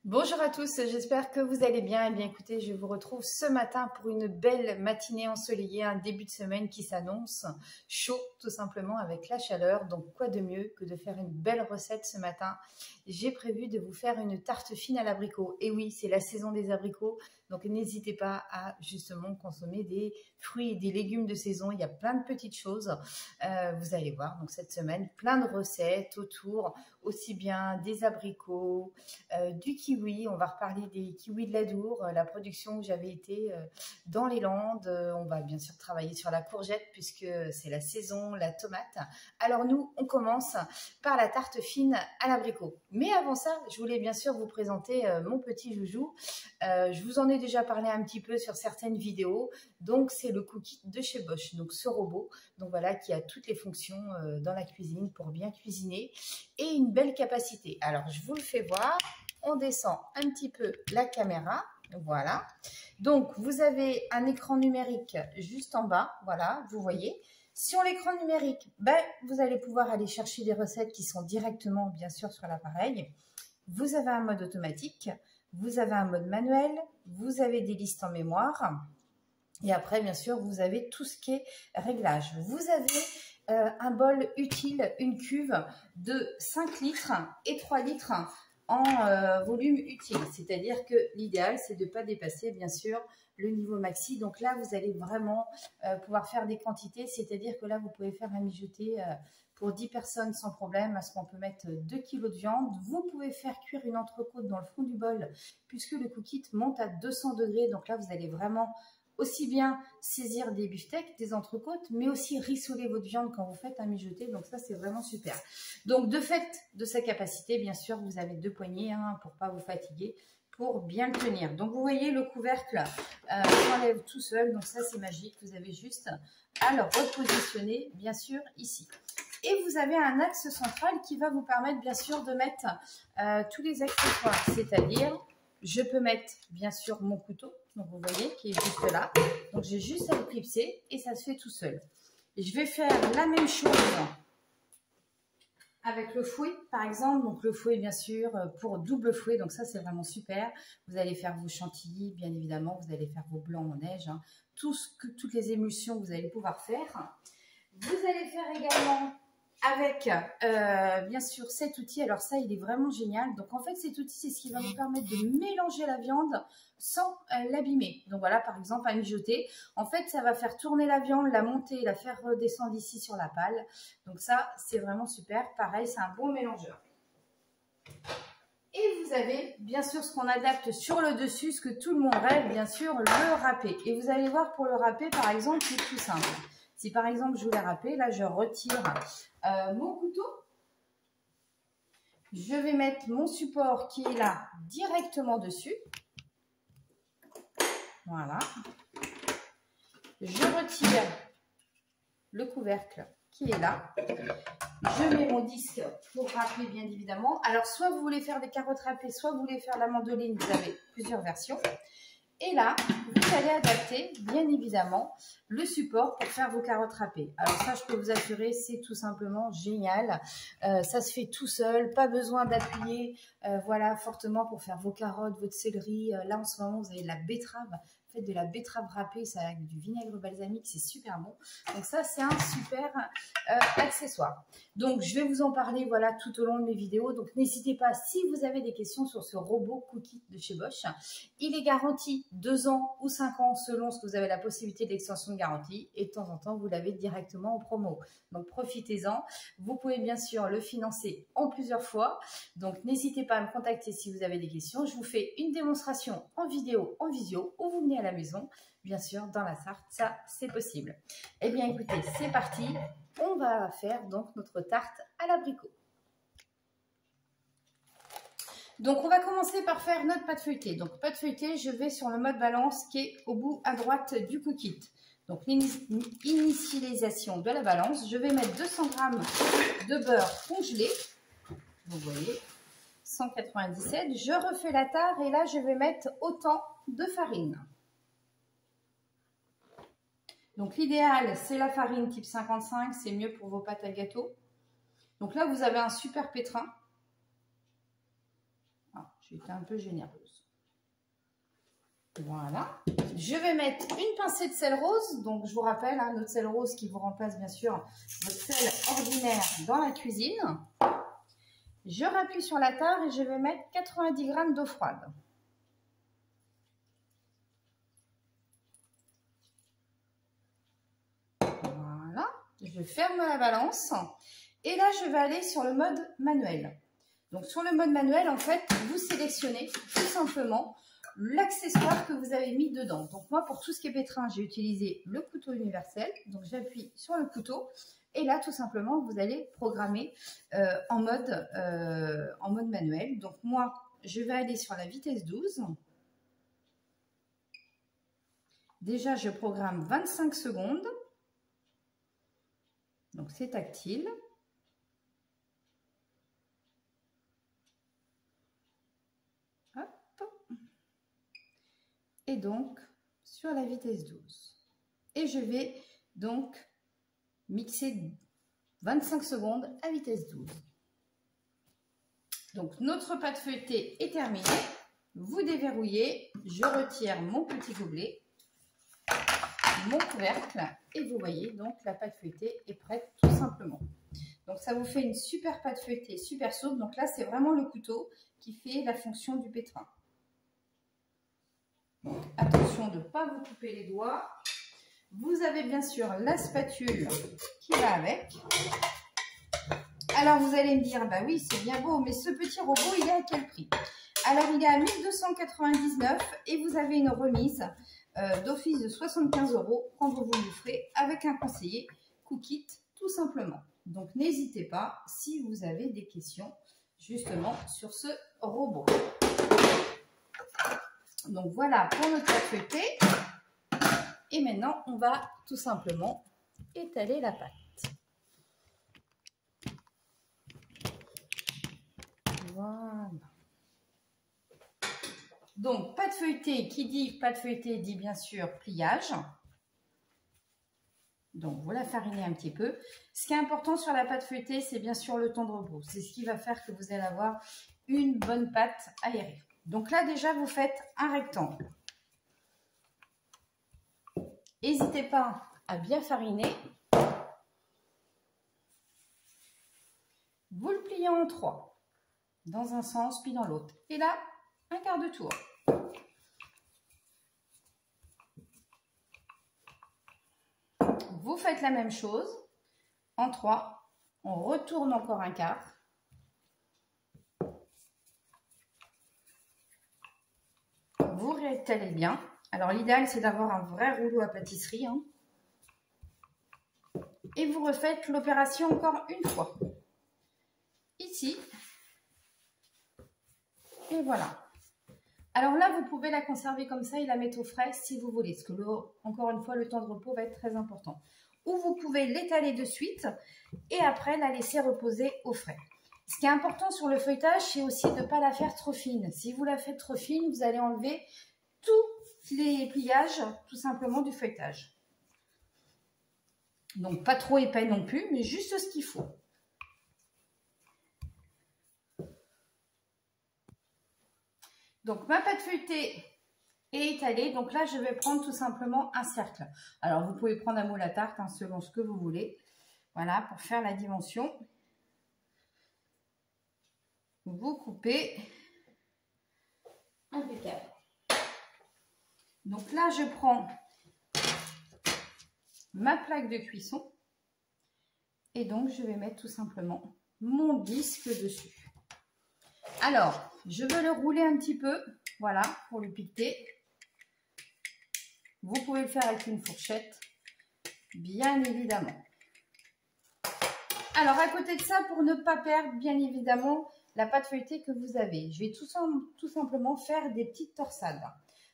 Bonjour à tous, j'espère que vous allez bien. Eh bien écoutez, je vous retrouve ce matin pour une belle matinée ensoleillée, un début de semaine qui s'annonce chaud tout simplement avec la chaleur. Donc quoi de mieux que de faire une belle recette ce matin. J'ai prévu de vous faire une tarte fine à l'abricot. Et oui, c'est la saison des abricots, donc n'hésitez pas à justement consommer des fruits et des légumes de saison. Il y a plein de petites choses, vous allez voir. Donc cette semaine, plein de recettes autour, aussi bien des abricots, du kiwi. On va reparler des kiwis de l'Adour, la production où j'avais été dans les Landes. On va bien sûr travailler sur la courgette puisque c'est la saison, la tomate. Alors nous, on commence par la tarte fine à l'abricot. Mais avant ça, je voulais bien sûr vous présenter mon petit joujou. Je vous en ai déjà parlé un petit peu sur certaines vidéos. Donc c'est le cookie de chez Bosch, donc ce robot, donc voilà, qui a toutes les fonctions dans la cuisine pour bien cuisiner et une belle capacité. Alors je vous le fais voir. On descend un petit peu la caméra, voilà. Donc, vous avez un écran numérique juste en bas, voilà, vous voyez. Sur l'écran numérique, vous allez pouvoir aller chercher des recettes qui sont directement, bien sûr, sur l'appareil. Vous avez un mode automatique, vous avez un mode manuel, vous avez des listes en mémoire. Et après, bien sûr, vous avez tout ce qui est réglage. Vous avez un bol utile, une cuve de 5 litres et 3 litres en volume utile, c'est-à-dire que l'idéal c'est de ne pas dépasser bien sûr le niveau maxi. Donc là vous allez vraiment pouvoir faire des quantités, c'est-à-dire que là vous pouvez faire à mijoter pour 10 personnes sans problème, parce qu'on peut mettre 2 kg de viande. Vous pouvez faire cuire une entrecôte dans le fond du bol puisque le cookie monte à 200 degrés, donc là vous allez vraiment aussi bien saisir des beefsteaks, des entrecôtes, mais aussi rissoler votre viande quand vous faites un mijoter. Donc ça, c'est vraiment super. Donc de fait de sa capacité, bien sûr, vous avez 2 poignées pour ne pas vous fatiguer, pour bien le tenir. Donc vous voyez, le couvercle s'enlève tout seul. Donc ça, c'est magique. Vous avez juste à le repositionner, bien sûr, ici. Et vous avez un axe central qui va vous permettre, bien sûr, de mettre tous les accessoires. C'est-à-dire, je peux mettre, bien sûr, mon couteau. Donc, vous voyez, qui est juste là. Donc, j'ai juste à le clipser et ça se fait tout seul. Et je vais faire la même chose avec le fouet, par exemple. Donc, le fouet, bien sûr, pour double fouet. Donc, ça, c'est vraiment super. Vous allez faire vos chantilly, bien évidemment. Vous allez faire vos blancs en neige. Toutes les émulsions que vous allez pouvoir faire. Vous allez faire également avec, bien sûr, cet outil. Alors ça, il est vraiment génial. Donc, en fait, cet outil, c'est ce qui va vous permettre de mélanger la viande sans l'abîmer. Donc, voilà, par exemple, à mijoter. En fait, ça va faire tourner la viande, la monter, la faire redescendre ici sur la palle. Donc, ça, c'est vraiment super. Pareil, c'est un bon mélangeur. Et vous avez, bien sûr, ce qu'on adapte sur le dessus, ce que tout le monde rêve, bien sûr, le râpé. Et vous allez voir, pour le râpé, par exemple, c'est tout simple. Si par exemple je voulais râper, là je retire mon couteau. Je vais mettre mon support qui est là directement dessus. Voilà. Je retire le couvercle qui est là. Je mets mon disque pour râper bien évidemment. Alors soit vous voulez faire des carottes râpées, soit vous voulez faire la mandoline, vous avez plusieurs versions. Et là, vous allez adapter, bien évidemment, le support pour faire vos carottes râpées. Alors ça, je peux vous assurer, c'est tout simplement génial. Ça se fait tout seul, pas besoin d'appuyer voilà, fortement pour faire vos carottes, votre céleri. Là, en ce moment, vous avez de la betterave. Faites de la betterave râpée, ça avec du vinaigre balsamique, c'est super bon. Donc ça, c'est un super accessoire. Donc, je vais vous en parler voilà, tout au long de mes vidéos. Donc, n'hésitez pas, si vous avez des questions sur ce robot cookie de chez Bosch, il est garanti 2 ans ou 5 ans selon ce que vous avez la possibilité d'extension de garantie. Et de temps en temps, vous l'avez directement en promo. Donc, profitez-en. Vous pouvez bien sûr le financer en plusieurs fois. Donc, n'hésitez pas à me contacter si vous avez des questions. Je vous fais une démonstration en vidéo, en visio, ou vous venez à la maison, bien sûr, dans la Sarthe, ça, c'est possible. Eh bien, écoutez, c'est parti. On va faire donc notre tarte à l'abricot. Donc, on va commencer par faire notre pâte feuilletée. Donc, pâte feuilletée, je vais sur le mode balance qui est au bout à droite du cookie. Donc, l'initialisation de la balance, je vais mettre 200 g de beurre congelé. Vous voyez, 197. Je refais la tare et là, je vais mettre autant de farine. Donc, l'idéal, c'est la farine type 55. C'est mieux pour vos pâtes à gâteau. Donc là, vous avez un super pétrin. j'ai été un peu généreuse. Voilà. Je vais mettre une pincée de sel rose. Donc, je vous rappelle, hein, notre sel rose qui vous remplace bien sûr votre sel ordinaire dans la cuisine. Je rappuie sur la tare et je vais mettre 90 g d'eau froide. Voilà. Je ferme la balance. Et là, je vais aller sur le mode manuel. Donc, sur le mode manuel, en fait, vous sélectionnez tout simplement l'accessoire que vous avez mis dedans. Donc, moi, pour tout ce qui est pétrin, j'ai utilisé le couteau universel. Donc, j'appuie sur le couteau. Et là, tout simplement, vous allez programmer en mode manuel. Donc, moi, je vais aller sur la vitesse 12. Déjà, je programme 25 secondes. Donc, c'est tactile. Et donc sur la vitesse 12. Et je vais donc mixer 25 secondes à vitesse 12. Donc notre pâte feuilletée est terminée. Vous déverrouillez, je retire mon petit gobelet, mon couvercle et vous voyez donc la pâte feuilletée est prête tout simplement. Donc ça vous fait une super pâte feuilletée, super souple. Donc là c'est vraiment le couteau qui fait la fonction du pétrin. Donc, attention de ne pas vous couper les doigts. Vous avez bien sûr la spatule qui va avec. Alors, vous allez me dire, bah oui, c'est bien beau, mais ce petit robot, il est à quel prix? Alors, il est à 1299 et vous avez une remise d'office de 75 €. Prendre vos frais avec un conseiller Cookit, tout simplement. Donc, n'hésitez pas si vous avez des questions justement sur ce robot. Donc voilà pour notre pâte feuilletée. Et maintenant, on va tout simplement étaler la pâte. Voilà. Donc, pâte feuilletée, qui dit pâte feuilletée dit bien sûr pliage. Donc, vous la farinez un petit peu. Ce qui est important sur la pâte feuilletée, c'est bien sûr le temps de repos. C'est ce qui va faire que vous allez avoir une bonne pâte aérée. Donc là, déjà, vous faites un rectangle. N'hésitez pas à bien fariner. Vous le pliez en 3, dans un sens puis dans l'autre. Et là, un quart de tour. Vous faites la même chose en 3. On retourne encore un quart. Vous réétalez bien. Alors, l'idéal, c'est d'avoir un vrai rouleau à pâtisserie. Hein. Et vous refaites l'opération encore une fois. Ici. Et voilà. Alors là, vous pouvez la conserver comme ça et la mettre au frais si vous voulez. Parce que, encore une fois, le temps de repos va être très important. Ou vous pouvez l'étaler de suite et après la laisser reposer au frais. Ce qui est important sur le feuilletage, c'est aussi de ne pas la faire trop fine. Si vous la faites trop fine, vous allez enlever tous les pliages, tout simplement, du feuilletage. Donc, pas trop épais non plus, mais juste ce qu'il faut. Donc, ma pâte feuilletée est étalée. Donc là, je vais prendre tout simplement un cercle. Alors, vous pouvez prendre un moule à tarte, hein, selon ce que vous voulez. Voilà, pour faire la dimension. Vous coupez. Impeccable. Donc là, je prends ma plaque de cuisson. Et donc, je vais mettre tout simplement mon disque dessus. Alors, je veux le rouler un petit peu. Voilà, pour le piqueter. Vous pouvez le faire avec une fourchette, bien évidemment. Alors, à côté de ça, pour ne pas perdre, bien évidemment, la pâte feuilletée que vous avez, je vais tout simplement faire des petites torsades.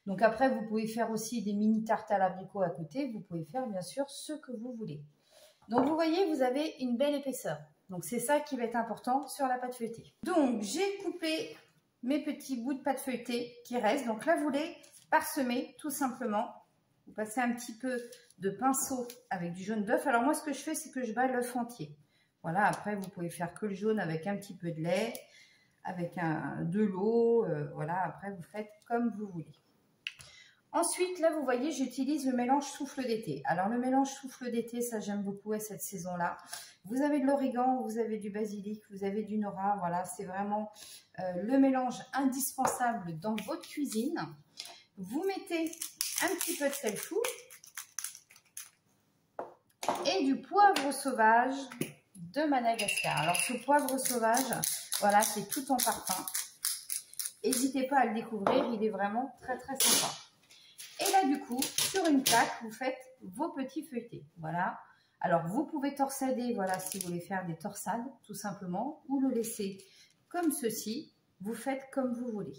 Donc après, vous pouvez faire aussi des mini tartes à l'abricot à côté. Vous pouvez faire, bien sûr, ce que vous voulez. Donc, vous voyez, vous avez une belle épaisseur. Donc, c'est ça qui va être important sur la pâte feuilletée. Donc, j'ai coupé mes petits bouts de pâte feuilletée qui restent. Donc là, vous les parsemez tout simplement. Vous passez un petit peu de pinceau avec du jaune d'œuf. Alors moi, ce que je fais, c'est que je bats l'œuf entier. Voilà, après, vous pouvez faire que le jaune avec un petit peu de lait. avec de l'eau. Voilà, après vous faites comme vous voulez. Ensuite, là, vous voyez, j'utilise le mélange souffle d'été. Alors, le mélange souffle d'été, ça, j'aime beaucoup à cette saison-là. Vous avez de l'origan, vous avez du basilic, vous avez du nora. Voilà, c'est vraiment le mélange indispensable dans votre cuisine. Vous mettez un petit peu de sel chou et du poivre sauvage de Madagascar. Alors, ce poivre sauvage, voilà, c'est tout en parfum. N'hésitez pas à le découvrir, il est vraiment très, très sympa. Et là, du coup, sur une plaque, vous faites vos petits feuilletés. Voilà. Alors, vous pouvez torsader, voilà, si vous voulez faire des torsades, tout simplement, ou le laisser comme ceci. Vous faites comme vous voulez.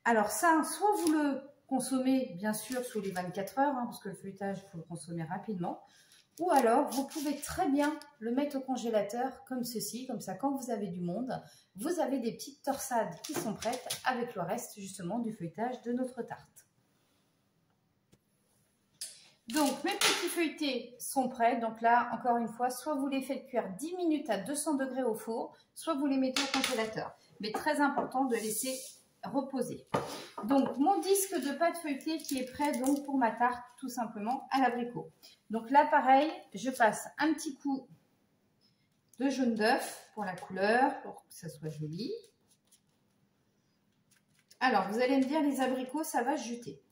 Alors, ça, soit vous le consommez, bien sûr, sous les 24 heures, hein, parce que le feuilletage, il faut le consommer rapidement. Ou alors, vous pouvez très bien le mettre au congélateur comme ceci. Comme ça, quand vous avez du monde, vous avez des petites torsades qui sont prêtes avec le reste, justement, du feuilletage de notre tarte. Donc, mes petits feuilletés sont prêts. Donc là, encore une fois, soit vous les faites cuire 10 minutes à 200 degrés au four, soit vous les mettez au congélateur. Mais très important de laisser reposer. Donc, mon disque de pâte feuilletée qui est prêt donc pour ma tarte, tout simplement, à l'abricot. Donc là, pareil, je passe un petit coup de jaune d'œuf pour la couleur, pour que ça soit joli. Alors, vous allez me dire, les abricots, ça va se juter.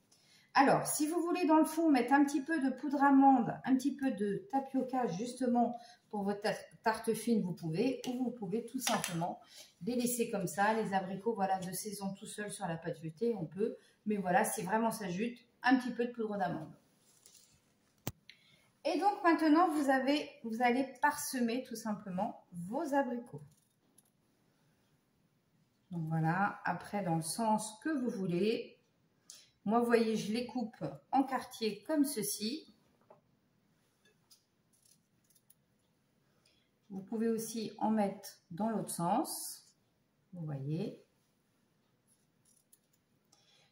Alors, si vous voulez dans le fond mettre un petit peu de poudre amande, un petit peu de tapioca justement pour votre tarte fine, vous pouvez. Ou vous pouvez tout simplement les laisser comme ça. Les abricots, voilà, de saison tout seul sur la pâte feuilletée, on peut. Mais voilà, si vraiment ça jute, un petit peu de poudre d'amande. Et donc maintenant, vous allez parsemer tout simplement vos abricots. Donc voilà, après dans le sens que vous voulez. Moi, vous voyez, je les coupe en quartiers comme ceci. Vous pouvez aussi en mettre dans l'autre sens. Vous voyez.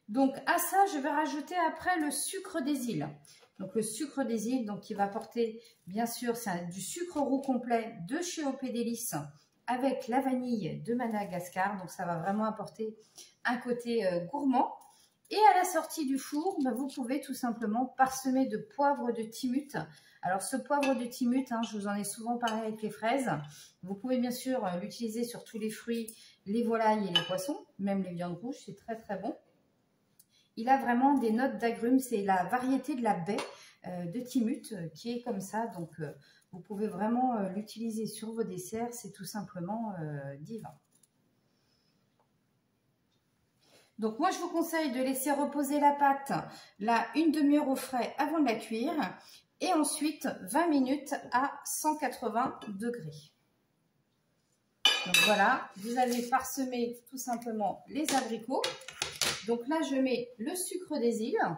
Donc, à ça, je vais rajouter après le sucre des îles. Donc, le sucre des îles, donc, qui va porter, bien sûr, c'est du sucre roux complet de chez OP Délices avec la vanille de Madagascar. Donc, ça va vraiment apporter un côté gourmand. Et à la sortie du four, ben, vous pouvez tout simplement parsemer de poivre de Timut. Alors ce poivre de Timut, hein, je vous en ai souvent parlé avec les fraises. Vous pouvez bien sûr l'utiliser sur tous les fruits, les volailles et les poissons, même les viandes rouges, c'est très très bon. Il a vraiment des notes d'agrumes, c'est la variété de la baie de Timut qui est comme ça. Donc vous pouvez vraiment l'utiliser sur vos desserts, c'est tout simplement divin. Donc moi je vous conseille de laisser reposer la pâte là une demi-heure au frais avant de la cuire et ensuite 20 minutes à 180 degrés. Donc voilà, vous avez parsemé tout simplement les abricots. Donc là je mets le sucre des îles.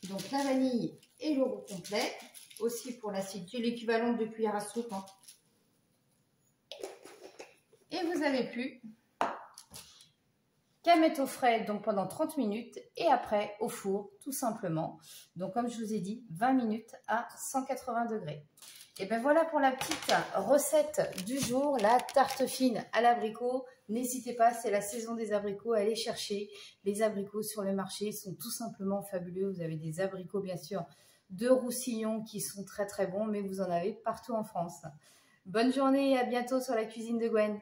Donc la vanille et le roux complet. Aussi pour l'acide, c'est l'équivalent de cuillère à soupe. Hein. Et vous n'avez plus qu'à mettre au frais donc pendant 30 minutes et après au four tout simplement. Donc comme je vous ai dit, 20 minutes à 180 degrés. Et bien voilà pour la petite recette du jour, la tarte fine à l'abricot. N'hésitez pas, c'est la saison des abricots, allez chercher les abricots sur le marché, ils sont tout simplement fabuleux. Vous avez des abricots bien sûr de Roussillon qui sont très très bons, mais vous en avez partout en France. Bonne journée et à bientôt sur la cuisine de Gwen.